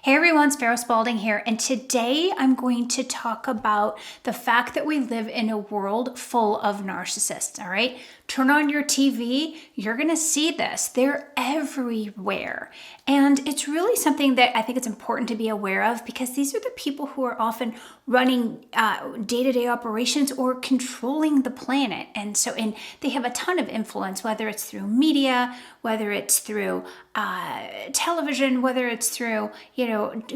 Hey everyone, Sparrow Spalding here, and today I'm going to talk about the fact that we live in a world full of narcissists, all right? Turn on your TV, you're gonna see this. They're everywhere. And it's really something that I think it's important to be aware of because these are the people who are often running day-to-day operations or controlling the planet. And they have a ton of influence, whether it's through media, whether it's through television, whether it's through,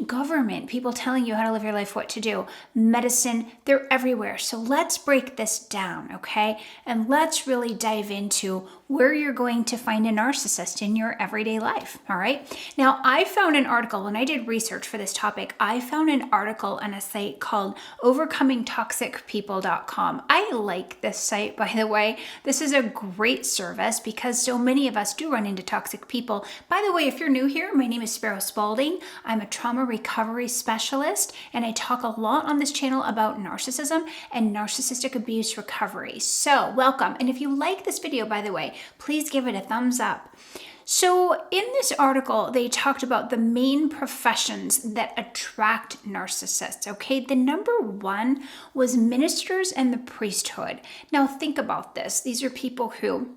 government, people telling you how to live your life, what to do, medicine, they're everywhere. So let's break this down, okay? And let's really dive into where you're going to find a narcissist in your everyday life, all right? Now, I found an article, when I did research for this topic, I found an article on a site called overcomingtoxicpeople.com. I like this site, by the way. This is a great service because so many of us do run into toxic people. By the way, if you're new here, my name is Sparrow Spalding. I'm a trauma recovery specialist, and I talk a lot on this channel about narcissism and narcissistic abuse recovery. So welcome. And if you like this video, by the way, please give it a thumbs up. So in this article, they talked about the main professions that attract narcissists, okay? The number one was ministers and the priesthood. Now think about this. These are people who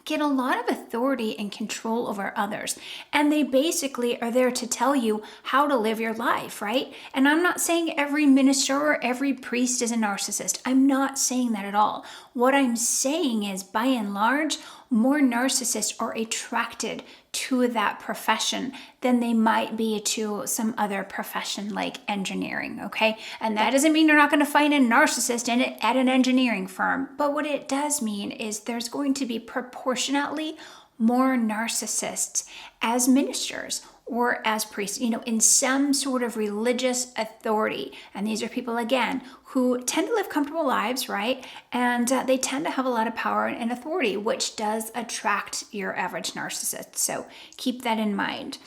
get a lot of authority and control over others. And they basically are there to tell you how to live your life, right? And I'm not saying every minister or every priest is a narcissist. I'm not saying that at all. What I'm saying is, by and large, more narcissists are attracted to that profession than they might be to some other profession like engineering, okay? And that doesn't mean you're not going to find a narcissist in it at an engineering firm. But what it does mean is there's going to be proportionately more narcissists as ministers or as priests, in some sort of religious authority. And these are people, again, who tend to live comfortable lives, right? And they tend to have a lot of power and authority, which does attract your average narcissist. So keep that in mind.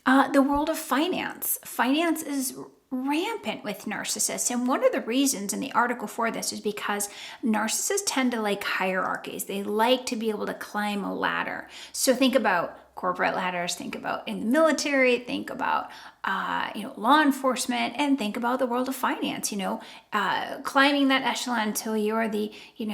The world of finance. Finance is rampant with narcissists. And one of the reasons in the article for this is because narcissists tend to like hierarchies. They like to be able to climb a ladder. So think about corporate ladders, think about in the military, think about law enforcement, and think about the world of finance, climbing that echelon until you're the,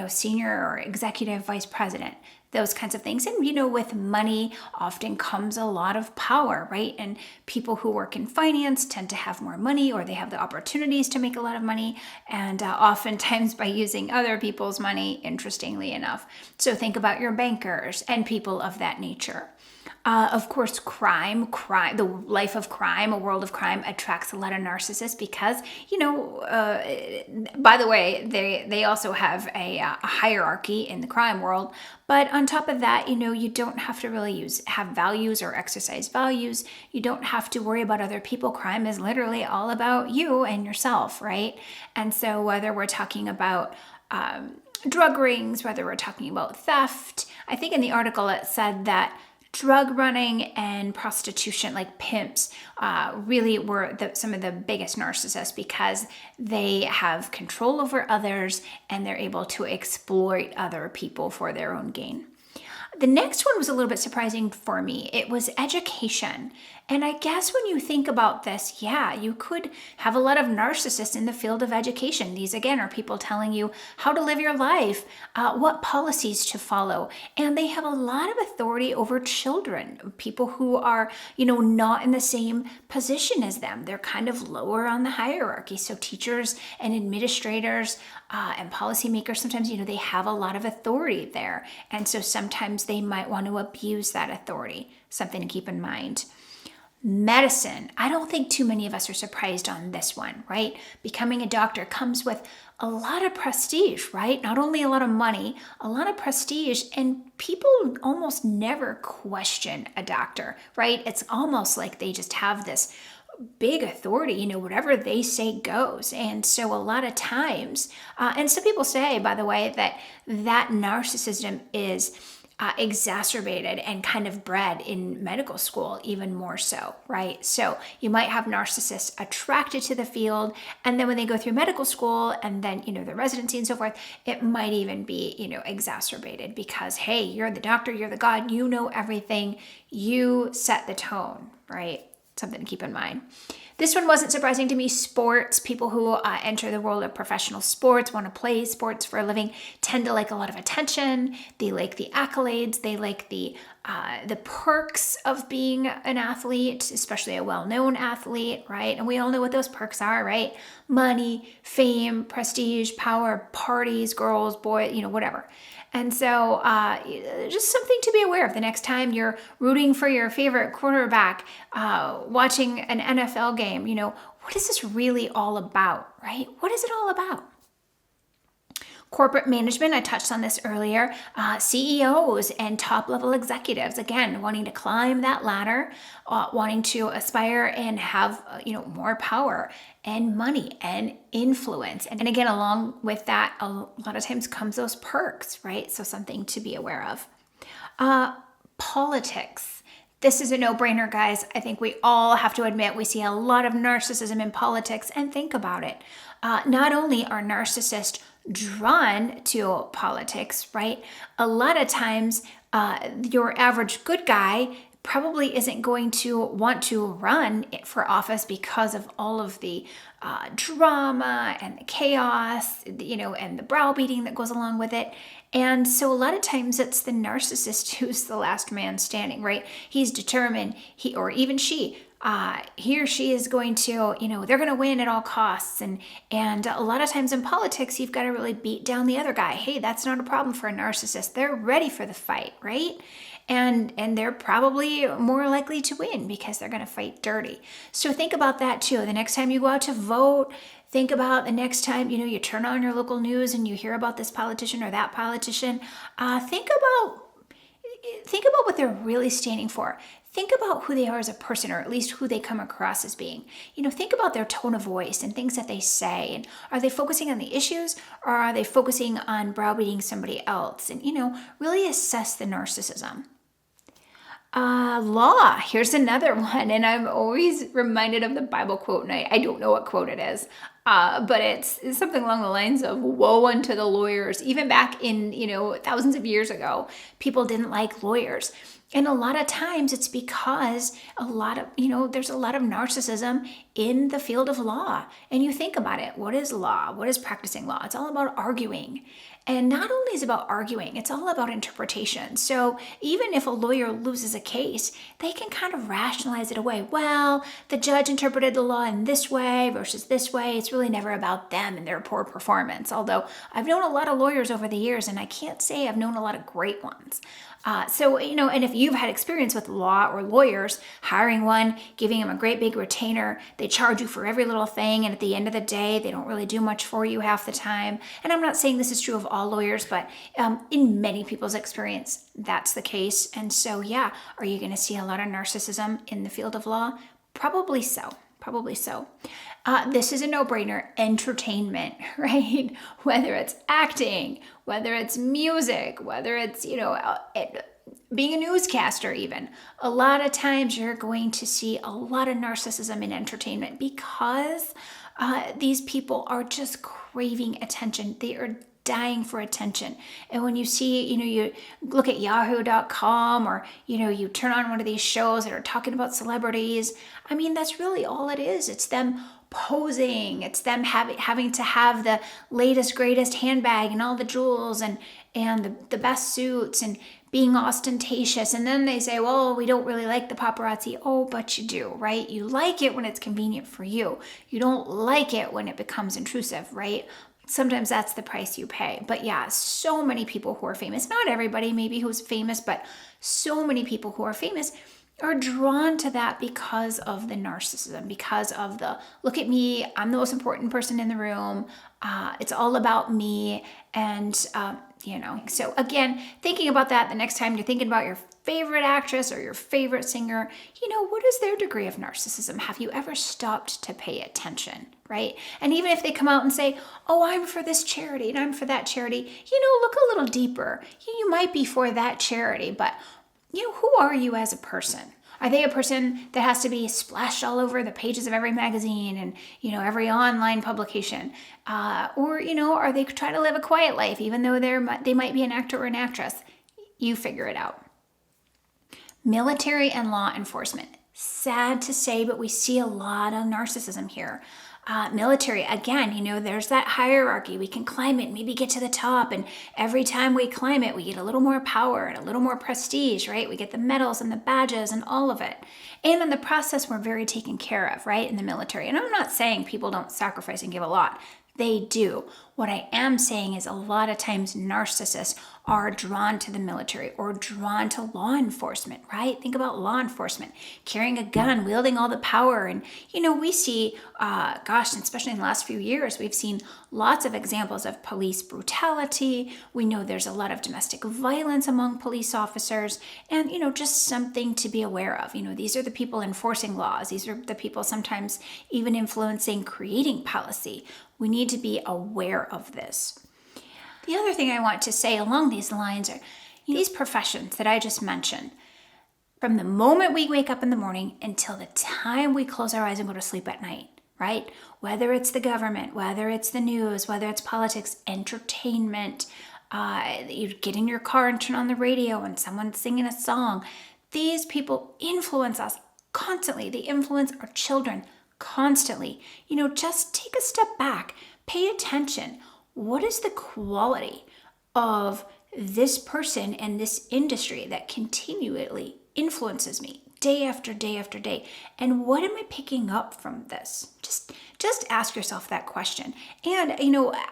senior or executive vice president, those kinds of things. And, with money often comes a lot of power, right? And people who work in finance tend to have more money, or they have the opportunities to make a lot of money, and oftentimes by using other people's money, interestingly enough. So think about your bankers and people of that nature. Of course, crime, the life of crime, a world of crime attracts a lot of narcissists because, by the way, they also have a hierarchy in the crime world. But on top of that, you don't have to really have values or exercise values. You don't have to worry about other people. Crime is literally all about you and yourself, right? And so whether we're talking about drug rings, whether we're talking about theft, I think in the article it said that drug running and prostitution, like pimps, really were some of the biggest narcissists because they have control over others and they're able to exploit other people for their own gain. The next one was a little bit surprising for me. It was education. And I guess when you think about this, you could have a lot of narcissists in the field of education. These, again, are people telling you how to live your life, what policies to follow. And they have a lot of authority over children, people who are, not in the same position as them. They're kind of lower on the hierarchy. So teachers and administrators and policymakers, sometimes, they have a lot of authority there. And so sometimes they might want to abuse that authority. Something to keep in mind. Medicine. I don't think too many of us are surprised on this one, right? Becoming a doctor comes with a lot of prestige, right? Not only a lot of money, a lot of prestige, and people almost never question a doctor, right? It's almost like they just have this big authority, whatever they say goes. And so a lot of times, and some people say, by the way, that narcissism is exacerbated and kind of bred in medical school, even more so, right? So you might have narcissists attracted to the field, and then when they go through medical school and then, the residency and so forth, it might even be, exacerbated because, hey, you're the doctor, you're the god, you know everything, you set the tone, right? something to keep in mind. This one wasn't surprising to me. Sports, people who enter the world of professional sports, want to play sports for a living, tend to like a lot of attention. They like the accolades. They like the perks of being an athlete, especially a well-known athlete, right? And we all know what those perks are, right? Money, fame, prestige, power, parties, girls, boys, whatever. And so just something to be aware of the next time you're rooting for your favorite quarterback, watching an NFL game. What is this really all about, right? What is it all about? Corporate management, I touched on this earlier, CEOs and top-level executives, again, wanting to climb that ladder, wanting to aspire and have, more power and money and influence. And again, along with that, a lot of times comes those perks, right? So something to be aware of. Politics. This is a no-brainer, guys. I think we all have to admit we see a lot of narcissism in politics, and think about it. Not only are narcissists drawn to politics, right? A lot of times, your average good guy probably isn't going to want to run for office because of all of the drama and the chaos, and the browbeating that goes along with it. And so a lot of times it's the narcissist who's the last man standing, right? He's determined, he or she is going to, they're going to win at all costs. And a lot of times in politics, you've got to really beat down the other guy. Hey, that's not a problem for a narcissist. They're ready for the fight, right? And they're probably more likely to win because they're going to fight dirty. So think about that too. The next time you go out to vote, think about the next time, you turn on your local news and you hear about this politician or that politician. Think about what they're really standing for. Think about who they are as a person, or at least who they come across as being. Think about their tone of voice and things that they say. And are they focusing on the issues, or are they focusing on browbeating somebody else? And, really assess the narcissism. Law. Here's another one. And I'm always reminded of the Bible quote, and I don't know what quote it is. But it's something along the lines of woe unto the lawyers. Even back in, thousands of years ago, people didn't like lawyers. And a lot of times it's because there's a lot of narcissism in the field of law. And you think about it. What is law? What is practicing law? It's all about arguing. And not only is it about arguing, it's all about interpretation. So even if a lawyer loses a case, they can kind of rationalize it away. Well, the judge interpreted the law in this way versus this way. It's really never about them and their poor performance. Although I've known a lot of lawyers over the years, and I can't say I've known a lot of great ones. And if you've had experience with law or lawyers, hiring one, giving them a great big retainer, they charge you for every little thing, and at the end of the day, they don't really do much for you half the time. And I'm not saying this is true of all lawyers, but in many people's experience, that's the case. And so, are you going to see a lot of narcissism in the field of law? Probably so. This is a no-brainer. Entertainment, right? Whether it's acting, whether it's music, whether it's, being a newscaster even. A lot of times you're going to see a lot of narcissism in entertainment because these people are just craving attention. They are dying for attention. And when you see, you look at yahoo.com, or, you turn on one of these shows that are talking about celebrities, that's really all it is. It's them posing. It's them having to have the latest, greatest handbag and all the jewels and the best suits and being ostentatious. And then they say, well, we don't really like the paparazzi. Oh, but you do, right? You like it when it's convenient for you. You don't like it when it becomes intrusive, right? Sometimes that's the price you pay. But so many people who are famous, not everybody maybe who's famous, but so many people who are famous are drawn to that because of the narcissism, because of the, look at me, I'm the most important person in the room. It's all about me. And, so again, thinking about that the next time you're thinking about your favorite actress or your favorite singer, what is their degree of narcissism? Have you ever stopped to pay attention, right? And even if they come out and say, oh, I'm for this charity and I'm for that charity, look a little deeper. You might be for that charity, but who are you as a person? Are they a person that has to be splashed all over the pages of every magazine and, every online publication? Or are they trying to live a quiet life, even though they might be an actor or an actress? You figure it out. Military and law enforcement. Sad to say, but we see a lot of narcissism here. Military, again, there's that hierarchy. We can climb it, maybe get to the top. And every time we climb it, we get a little more power and a little more prestige, right? We get the medals and the badges and all of it. And in the process, we're very taken care of, right? In the military. And I'm not saying people don't sacrifice and give a lot. They do. What I am saying is a lot of times narcissists are drawn to the military or drawn to law enforcement, right? Think about law enforcement, carrying a gun, wielding all the power. And, we see, especially in the last few years, we've seen lots of examples of police brutality. We know there's a lot of domestic violence among police officers and, just something to be aware of. These are the people enforcing laws. These are the people sometimes even influencing, creating policy. We need to be aware of this. The other thing I want to say along these lines are these professions that I just mentioned. From the moment we wake up in the morning until the time we close our eyes and go to sleep at night, right? Whether it's the government, whether it's the news, whether it's politics, entertainment, you get in your car and turn on the radio and someone's singing a song. These people influence us constantly. They influence our children constantly. Just take a step back, pay attention. What is the quality of this person and this industry that continually influences me day after day after day? And what am I picking up from this? Just ask yourself that question. And,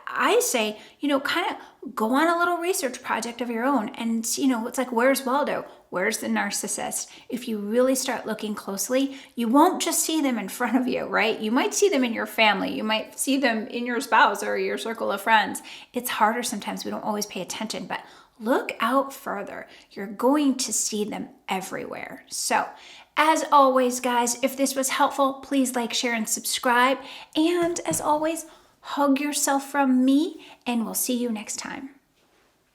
I say, kind of go on a little research project of your own. And, it's like, where's Waldo? Where's the narcissist? If you really start looking closely, you won't just see them in front of you, right? You might see them in your family. You might see them in your spouse or your circle of friends. It's harder sometimes. We don't always pay attention, but look out further. You're going to see them everywhere. So, as always, guys, if this was helpful, please like, share, and subscribe. And as always, hug yourself from me, and we'll see you next time.